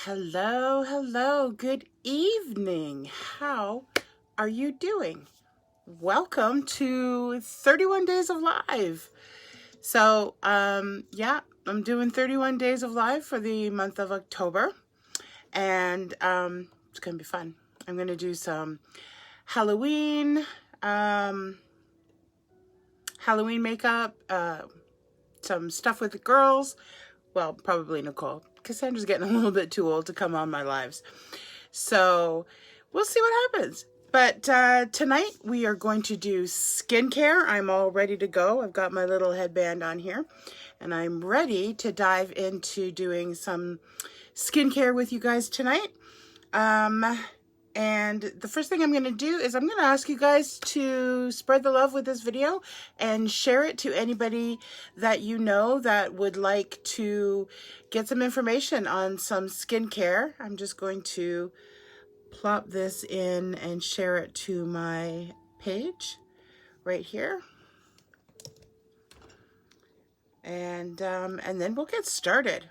Hello, hello, good evening. How are you doing? Welcome to 31 Days of Live. So, yeah, I'm doing 31 Days of Live for the month of October, and it's going to be fun. I'm going to do some Halloween makeup, some stuff with the girls. Well, probably Nicole. Cassandra's getting a little bit too old to come on my lives. So we'll see what happens. But tonight we are going to do skincare. I'm all ready to go. I've got my little headband on here. And I'm ready to dive into doing some skincare with you guys tonight. And the first thing I'm going to do is I'm going to ask you guys to spread the love with this video and share it to anybody that you know that would like to get some information on some skincare. I'm just going to plop this in and share it to my page right here. And then we'll get started.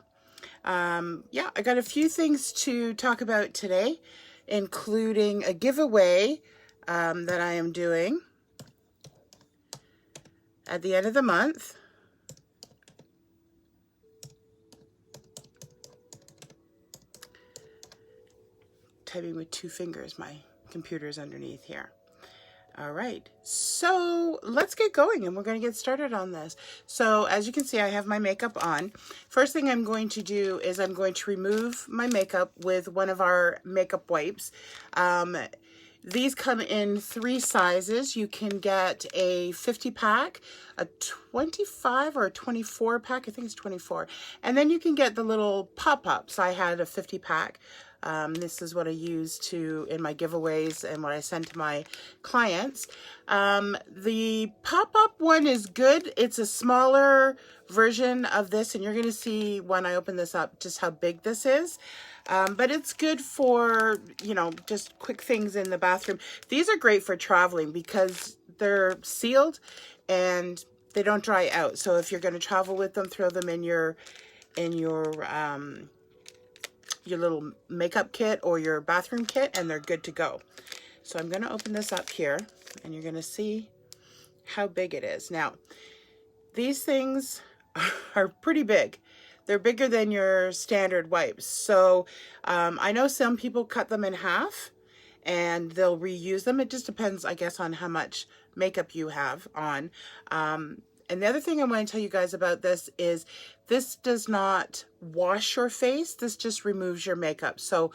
Yeah, I got a few things to talk about today, including a giveaway that I am doing at the end of the month. Typing with two fingers, my computer's underneath here. All right, so let's get going and we're going to get started on this. So as you can see, I have my makeup on. First thing I'm going to do is I'm going to remove my makeup with one of our makeup wipes. These come in 3 sizes. You can get a 50 pack, a 25 or a 24 pack. I think it's 24. And then you can get the little pop-ups. I had a 50 pack. This is what I use in my giveaways and what I send to my clients. The pop-up one is good. It's a smaller version of this, and you're going to see when I open this up just how big this is. But it's good for, you know, just quick things in the bathroom. These are great for traveling because they're sealed and they don't dry out. So if you're going to travel with them, throw them in your little makeup kit or your bathroom kit, and they're good to go. So I'm going to open this up here and you're going to see how big it is. Now, these things are pretty big. They're bigger than your standard wipes. So I know some people cut them in half and they'll reuse them. It just depends, I guess, on how much makeup you have on. And the other thing I want to tell you guys about this is this does not wash your face. This just removes your makeup. So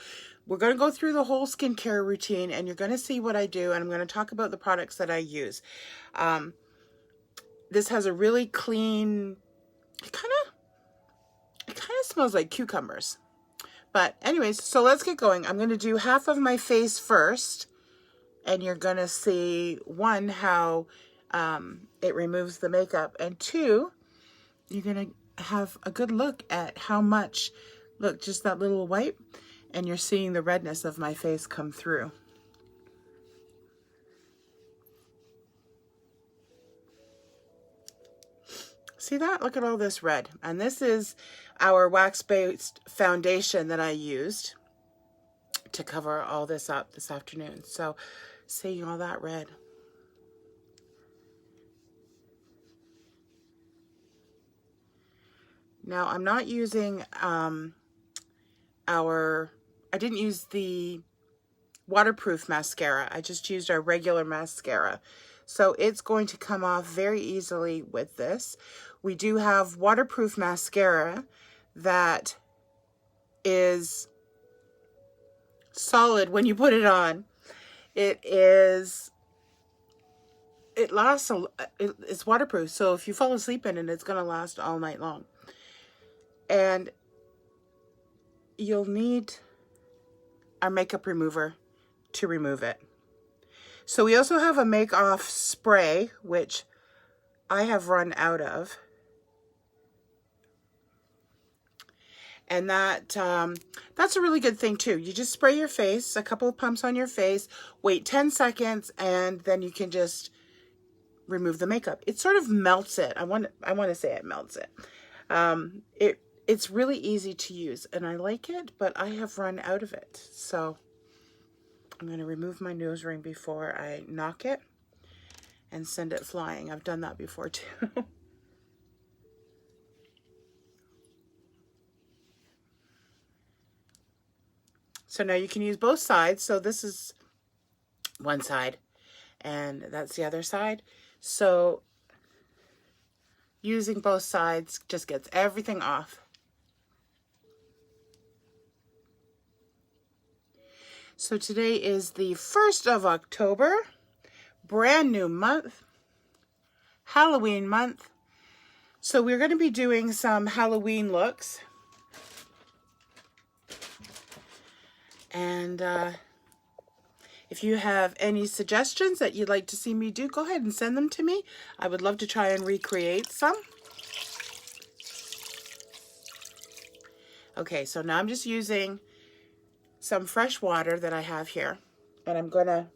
we're going to go through the whole skincare routine and you're going to see what I do. And I'm going to talk about the products that I use. This has a really clean, it kind of smells like cucumbers. But anyways, so let's get going. I'm going to do half of my face first. And you're going to see, one, how it removes the makeup, and 2, you're going to have a good look at how much, look, just that little wipe, and you're seeing the redness of my face come through. See that? Look at all this red. And this is our wax-based foundation that I used to cover all this up this afternoon. So seeing all that red. Now, I'm not using I didn't use the waterproof mascara. I just used our regular mascara. So it's going to come off very easily with this. We do have waterproof mascara that is solid when you put it on. It's waterproof. So if you fall asleep in it, it's going to last all night long. And you'll need our makeup remover to remove it. So we also have a make-off spray, which I have run out of. And that's a really good thing too. You just spray your face, a couple of pumps on your face, wait 10 seconds, and then you can just remove the makeup. It sort of melts it. I want to say it melts it. it's really easy to use and I like it, but I have run out of it. So I'm going to remove my nose ring before I knock it and send it flying. I've done that before too. So now you can use both sides. So this is one side and that's the other side. So using both sides just gets everything off. So today is the 1st of October, brand new month, Halloween month. So we're going to be doing some Halloween looks. And if you have any suggestions that you'd like to see me do, go ahead and send them to me. I would love to try and recreate some. Okay, so now I'm just using some fresh water that I have here. And I'm going to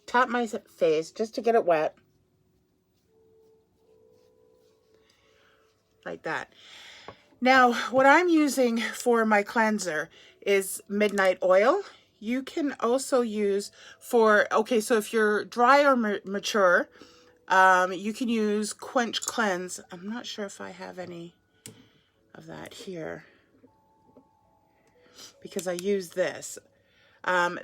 tap my face just to get it wet. Like that. Now, what I'm using for my cleanser is midnight oil. You can also use for, okay, so if you're dry or mature, you can use Quench Cleanse. I'm not sure if I have any of that here because I use this.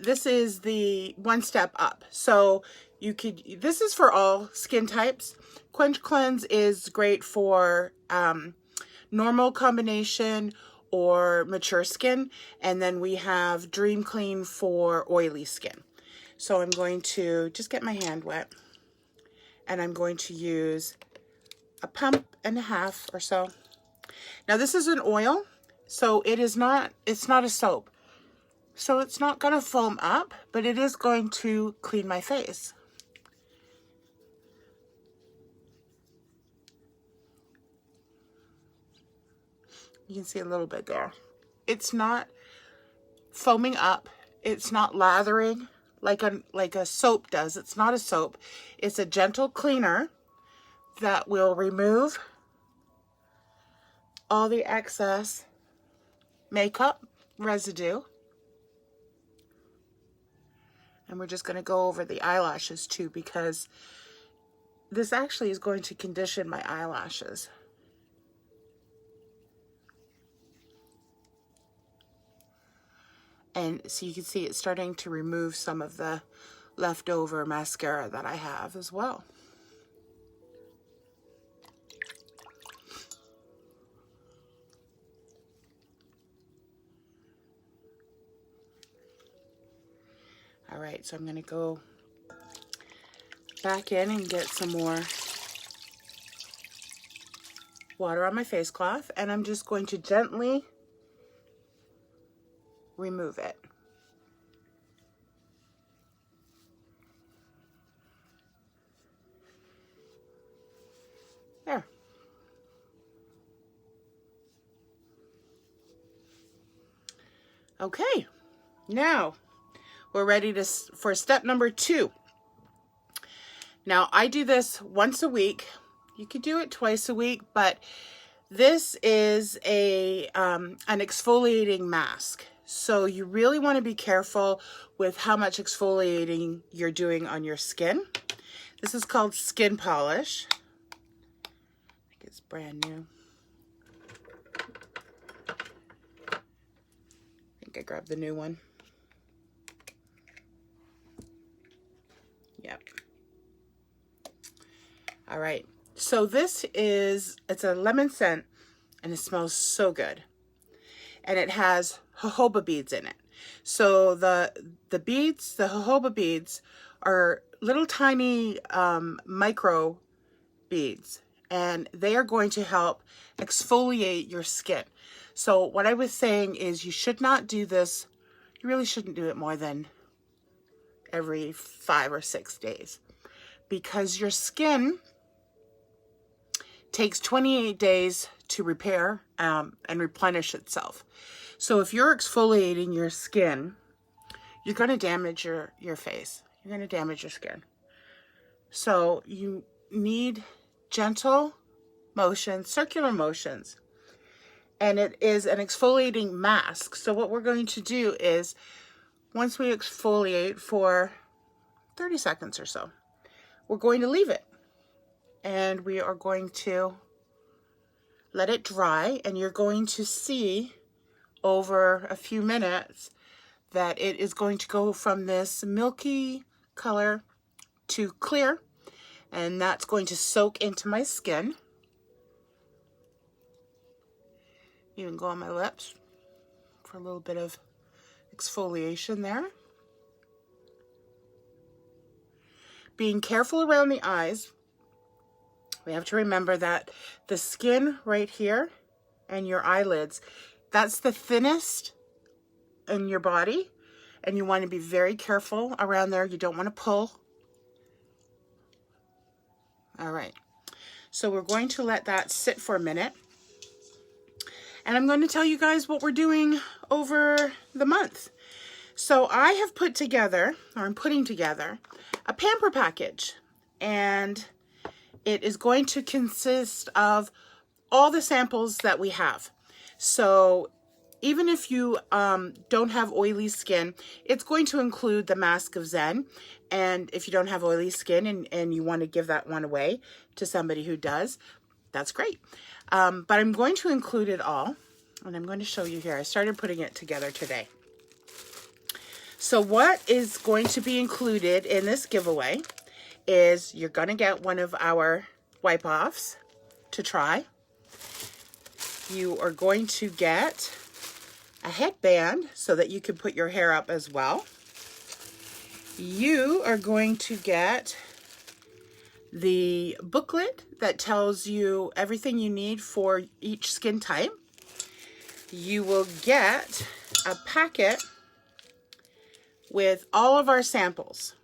This is the one step up. So you could, this is for all skin types. Quench Cleanse is great for normal combination or mature skin, and then we have Dream Clean for oily skin. So I'm going to just get my hand wet and I'm going to use a pump and a half or so. Now this is an oil, so it's not a soap. So it's not going to foam up, but it is going to clean my face. You can see a little bit there. It's not foaming up. It's not lathering like a soap does. It's not a soap. It's a gentle cleaner that will remove all the excess makeup residue. And we're just going to go over the eyelashes too, because this actually is going to condition my eyelashes. And so you can see it's starting to remove some of the leftover mascara that I have as well. All right, so I'm going to go back in and get some more water on my face cloth, and I'm just going to gently remove it. There. Okay, now we're ready for step number 2. Now I do this once a week. You could do it twice a week, but this is an exfoliating mask. So you really want to be careful with how much exfoliating you're doing on your skin. This is called skin polish. I think it's brand new. I think I grabbed the new one. Yep. All right. So it's a lemon scent and it smells so good. And it has jojoba beads in it. So the beads, the jojoba beads are little tiny micro beads, and they are going to help exfoliate your skin. So what I was saying is you should not do this. You really shouldn't do it more than every 5 or 6 days, because your skin takes 28 days to repair and replenish itself. So if you're exfoliating your skin, you're going to damage your face. You're going to damage your skin. So you need gentle motions, circular motions. and it is an exfoliating mask. So what we're going to do is, once we exfoliate for 30 seconds or so, we're going to leave it. And we are going to let it dry, and you're going to see over a few minutes that it is going to go from this milky color to clear, and that's going to soak into my skin. Even go on my lips for a little bit of exfoliation there. Being careful around the eyes. We have to remember that the skin right here and your eyelids, that's the thinnest in your body, and you want to be very careful around there. You don't want to pull. All right, so we're going to let that sit for a minute, and I'm going to tell you guys what we're doing over the month. So I have put together, or I'm putting together, a pamper package, and it is going to consist of all the samples that we have. So even if you don't have oily skin, it's going to include the Mask of Zen. And if you don't have oily skin and you want to give that one away to somebody who does, that's great. But I'm going to include it all, and I'm going to show you here. I started putting it together today. So what is going to be included in this giveaway is you're going to get one of our wipe-offs to try. You are going to get a headband so that you can put your hair up as well. You are going to get the booklet that tells you everything you need for each skin type. You will get a packet with all of our samples.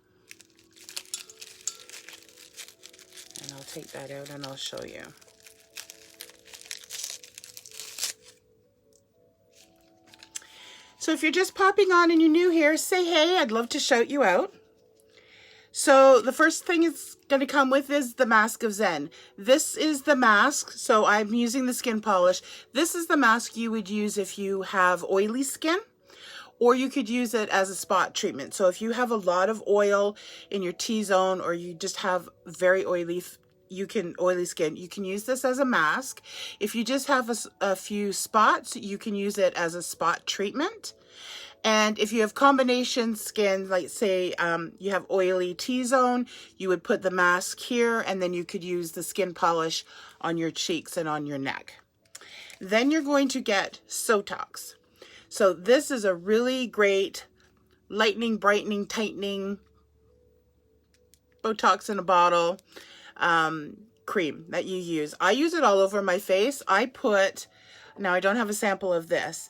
And I'll take that out and I'll show you. So if you're just popping on and you're new here, say hey, I'd love to shout you out. So the first thing it's going to come with is the Mask of Zen. This is the mask, so I'm using the skin polish. This is the mask you would use if you have oily skin, or you could use it as a spot treatment. So if you have a lot of oil in your T-zone, or you just have very oily skin, you can use this as a mask. If you just have a few spots, you can use it as a spot treatment. And if you have combination skin, like say you have oily T-zone, you would put the mask here, and then you could use the skin polish on your cheeks and on your neck. Then you're going to get Sotox. So this is a really great lightening, brightening, tightening, Botox in a bottle cream that you use. I use it all over my face. Now I don't have a sample of this,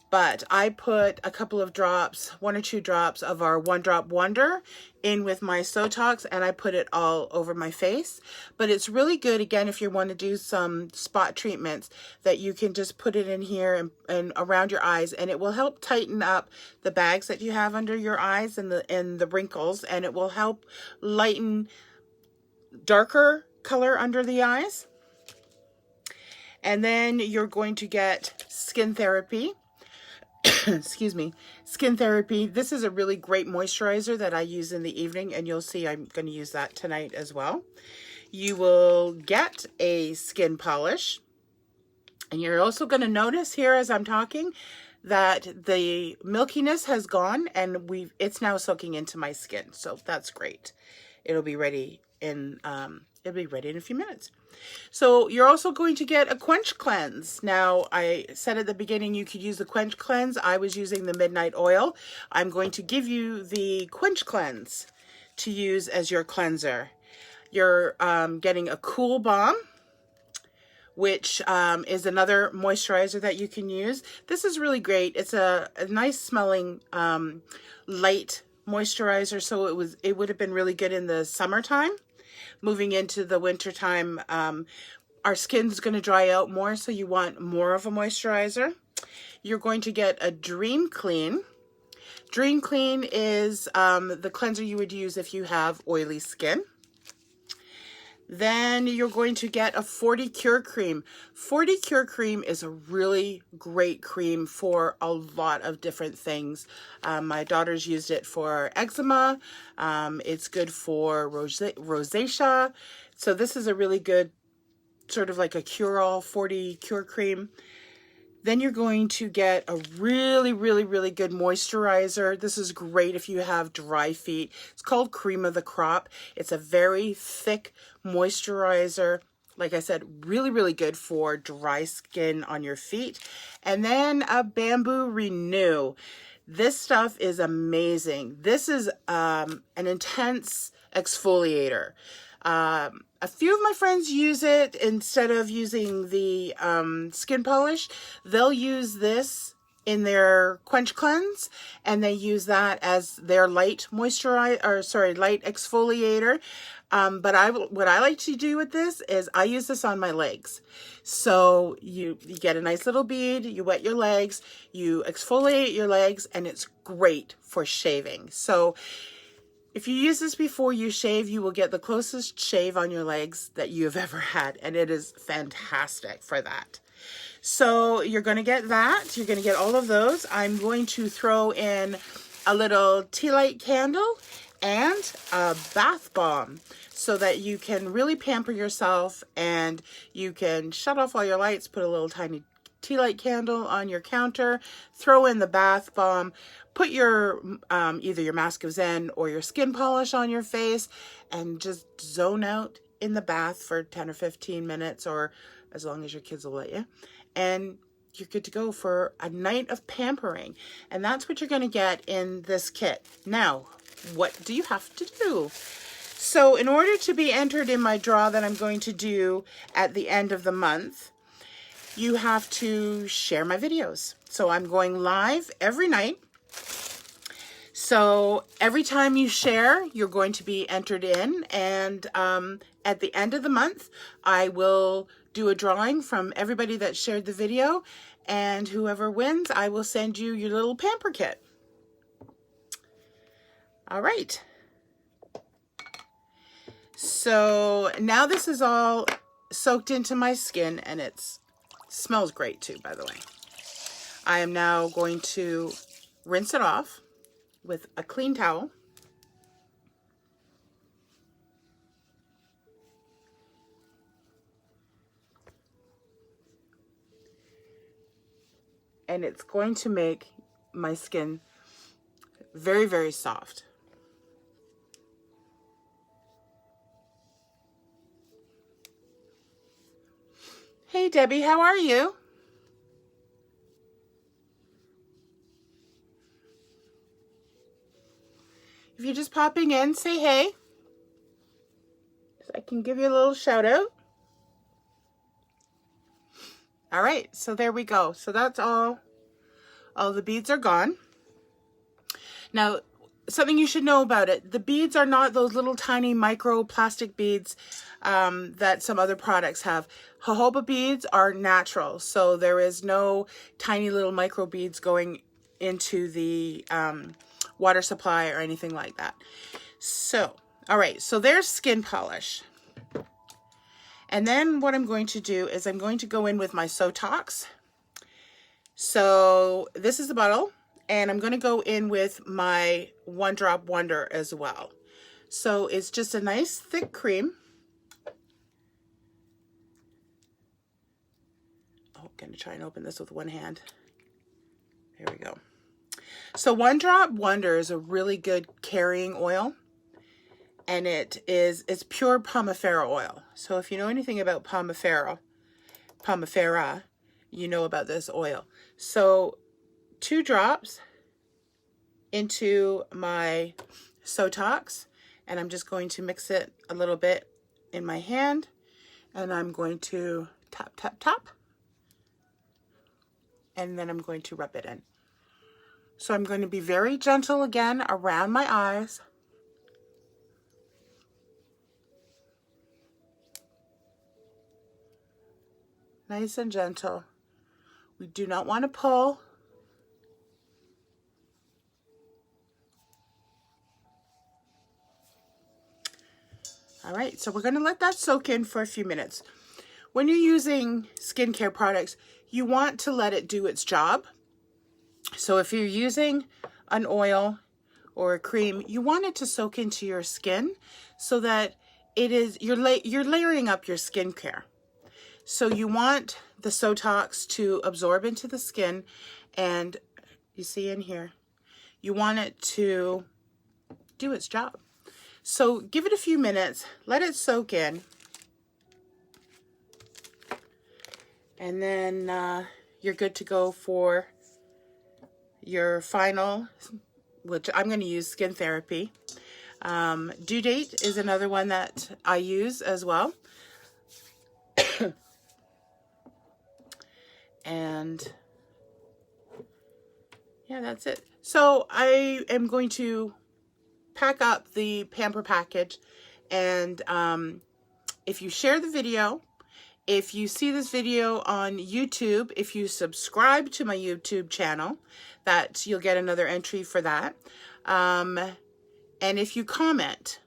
but I put a couple of drops, 1 or 2 drops of our One Drop Wonder in with my Sotox, and I put it all over my face. But it's really good, again, if you want to do some spot treatments, that you can just put it in here and around your eyes, and it will help tighten up the bags that you have under your eyes and the wrinkles, and it will help lighten darker color under the eyes. And then you're going to get Skin Therapy. Excuse me, Skin Therapy. This is a really great moisturizer that I use in the evening, and you'll see I'm going to use that tonight as well. You will get a skin polish, and you're also going to notice here as I'm talking that the milkiness has gone, and it's now soaking into my skin, so that's great. It'll be ready in a few minutes. So you're also going to get a Quench Cleanse. Now, I said at the beginning you could use the Quench Cleanse. I was using the Midnight Oil. I'm going to give you the Quench Cleanse to use as your cleanser. You're getting a Cool Balm, which is another moisturizer that you can use. This is really great. It's a nice smelling light moisturizer, so it would have been really good in the summertime. Moving into the winter time, our skin's going to dry out more, so you want more of a moisturizer. You're going to get a Dream Clean. Dream Clean is the cleanser you would use if you have oily skin. Then you're going to get a 40 Cure Cream. 40 Cure Cream is a really great cream for a lot of different things. My daughter's used it for eczema. It's good for rosacea. So this is a really good, sort of like a cure-all 40 Cure Cream. Then you're going to get a really, really, really good moisturizer. This is great if you have dry feet. It's called Cream of the Crop. It's a very thick moisturizer. Like I said, really, really good for dry skin on your feet. And then a Bamboo Renew. This stuff is amazing. This is an intense exfoliator. A few of my friends use it instead of using the skin polish. They'll use this in their Quench Cleanse, and they use that as their light moisturizer, or sorry, light exfoliator. But what I like to do with this is I use this on my legs. So you get a nice little bead, you wet your legs, you exfoliate your legs, and it's great for shaving. So if you use this before you shave, you will get the closest shave on your legs that you have ever had, and it is fantastic for that. So you're going to get that. You're going to get all of those. I'm going to throw in a little tea light candle and a bath bomb so that you can really pamper yourself, and you can shut off all your lights, put a little tiny tea light candle on your counter, throw in the bath bomb, put your either your Mask of Zen or your skin polish on your face, and just zone out in the bath for 10 or 15 minutes, or as long as your kids will let you, and you're good to go for a night of pampering. And that's what you're going to get in this kit. Now, what do you have to do? So in order to be entered in my draw that I'm going to do at the end of the month, you have to share my videos. So I'm going live every night. So every time you share, you're going to be entered in. And at the end of the month, I will do a drawing from everybody that shared the video. And whoever wins, I will send you your little pamper kit. All right. So now this is all soaked into my skin, and it smells great too, by the way. I am now going to rinse it off with a clean towel. And it's going to make my skin very, very soft. Hey Debbie, how are you? If you're just popping in, say hey, so I can give you a little shout out. All right, so there we go. So that's all the beads are gone. Now, something you should know about it, the beads are not those little tiny micro plastic beads that some other products have. Jojoba beads are natural, so there is no tiny little micro beads going into the water supply or anything like that. So, all right, so there's skin polish. And then what I'm going to do is I'm going to go in with my Sotox. So this is the bottle, and I'm going to go in with my One Drop Wonder as well. So it's just a nice thick cream. Oh, I'm going to try and open this with one hand. There we go. So One Drop Wonder is a really good carrying oil, and it's pure Pomifera oil. So if you know anything about Pomifera, you know about this oil. So 2 drops into my Sotox, and I'm just going to mix it a little bit in my hand, and I'm going to tap, tap, tap, and then I'm going to rub it in. So I'm going to be very gentle again around my eyes. Nice and gentle. We do not want to pull. All right, so we're going to let that soak in for a few minutes. When you're using skincare products, you want to let it do its job. So if you're using an oil or a cream, you want it to soak into your skin so that you're layering up your skincare. So you want the Sotox to absorb into the skin, and you see in here, you want it to do its job. So give it a few minutes, let it soak in, and then you're good to go for your final, which I'm going to use Skin Therapy. Due Date is another one that I use as well. And yeah, that's it. So I am going to pack up the Pamper package, and if you share the video, if you see this video on YouTube, if you subscribe to my YouTube channel, that you'll get another entry for that. And if you comment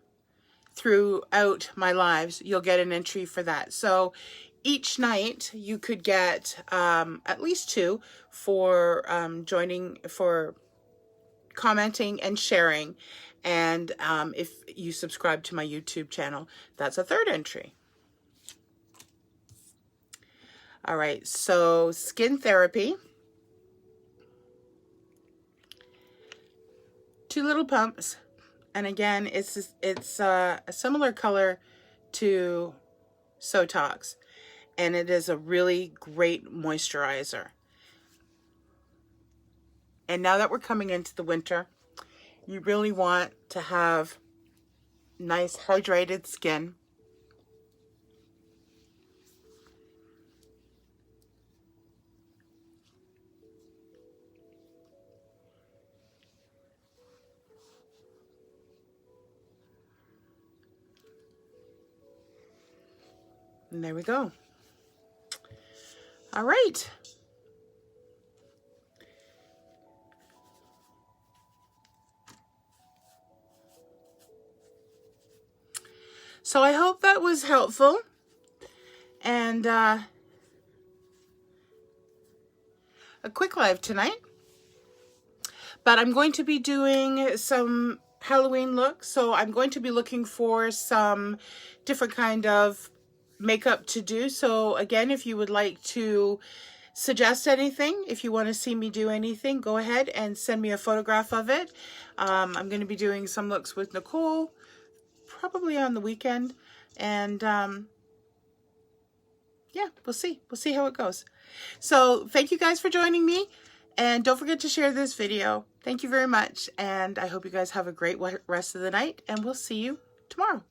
throughout my lives, you'll get an entry for that. So each night you could get at least 2 for for commenting and sharing. And if you subscribe to my YouTube channel, that's a 3rd entry. All right, so Skin Therapy. 2 little pumps. And again, it's a similar color to Sotox. And it is a really great moisturizer. And now that we're coming into the winter, you really want to have nice hydrated skin. And there we go. All right. So I hope that was helpful. And a quick live tonight. But I'm going to be doing some Halloween looks. So I'm going to be looking for some different kind of makeup to do. So again, if you would like to suggest anything, if you want to see me do anything, go ahead and send me a photograph of it. I'm going to be doing some looks with Nicole, probably on the weekend. And yeah, we'll see. We'll see how it goes. So thank you guys for joining me. And don't forget to share this video. Thank you very much. And I hope you guys have a great rest of the night. And we'll see you tomorrow.